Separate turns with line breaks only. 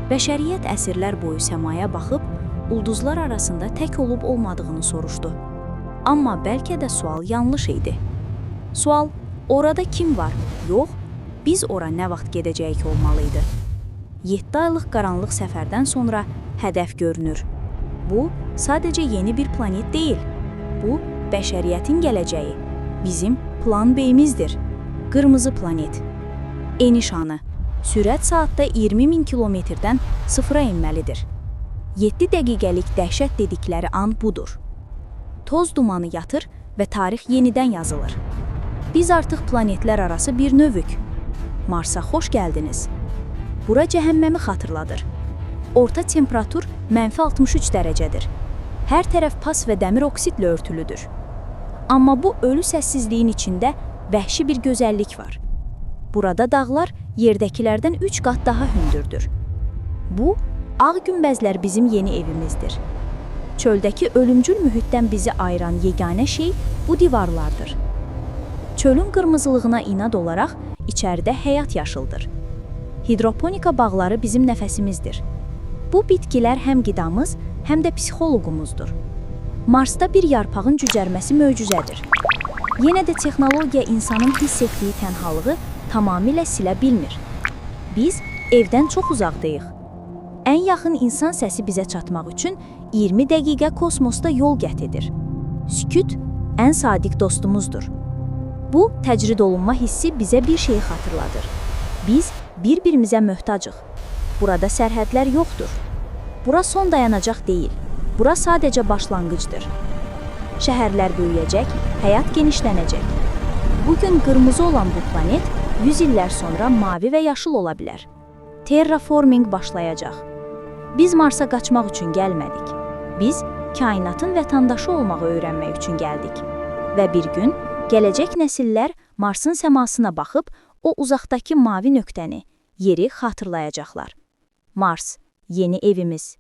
Bəşəriyyət əsrlər boyu səmaya baxıb, ulduzlar arasında tək olub olmadığını soruşdu. Amma bəlkə də sual yanlış idi. Sual, orada kim var? Yox, biz ora nə vaxt gedəcəyik olmalıydı. 7 aylıq qaranlıq səfərdən sonra hədəf görünür. Bu, sadəcə yeni bir planet deyil. Bu, bəşəriyyətin gələcəyi. Bizim plan B-imizdir. Qırmızı planet. Eniş anı. Sürət saatda 20.000 kilometrdən sıfıra inməlidir. 7 dəqiqəlik dəhşət dedikləri an budur. Toz dumanı yatır və tarix yenidən yazılır. Biz artıq planetlər arası bir növük. Marsa xoş gəldiniz. Bura cəhənnəmi xatırladır. Orta temperatur -63 dərəcədir. Hər tərəf pas və dəmir oksidlə örtülüdür. Amma bu ölü səssizliyin içində vəhşi bir gözəllik var. Burada dağlar yerdəkilərdən 3 qat daha hündürdür. Bu, ağ günbəzlər bizim yeni evimizdir. Çöldəki ölümcül mühitdən bizi ayıran yeganə şey bu divarlardır. Çölün qırmızılığına inad olaraq içəridə həyat yaşıldır. Hidroponika bağları bizim nəfəsimizdir. Bu bitkilər həm qidamız, həm də psixoloqumuzdur. Marsda bir yarpağın cücərməsi möcüzədir. Yenə də texnologiya insanın hiss etdiyi tənhalığı tamamilə silə bilmir. Biz evdən çox uzaqdayıq. Ən yaxın insan səsi bizə çatmaq üçün 20 dəqiqə kosmosda yol qət edir. Sükut ən sadiq dostumuzdur. Bu, təcrid olunma hissi bizə bir şeyi xatırladır. Biz bir-birimizə möhtacıq. Burada sərhədlər yoxdur. Bura son dayanacaq deyil. Bura sadəcə başlanğıcdır. Şəhərlər böyüyəcək, həyat genişlənəcək. Bugün qırmızı olan bu planet 100 illər sonra mavi və yaşıl ola bilər. Terraforming başlayacaq. Biz Marsa qaçmaq üçün gəlmədik. Biz kainatın vətəndaşı olmağı öyrənmək üçün gəldik. Və bir gün gələcək nəsillər Marsın səmasına baxıb o uzaqdakı mavi nöqtəni, yeri xatırlayacaqlar. Mars, yeni evimiz.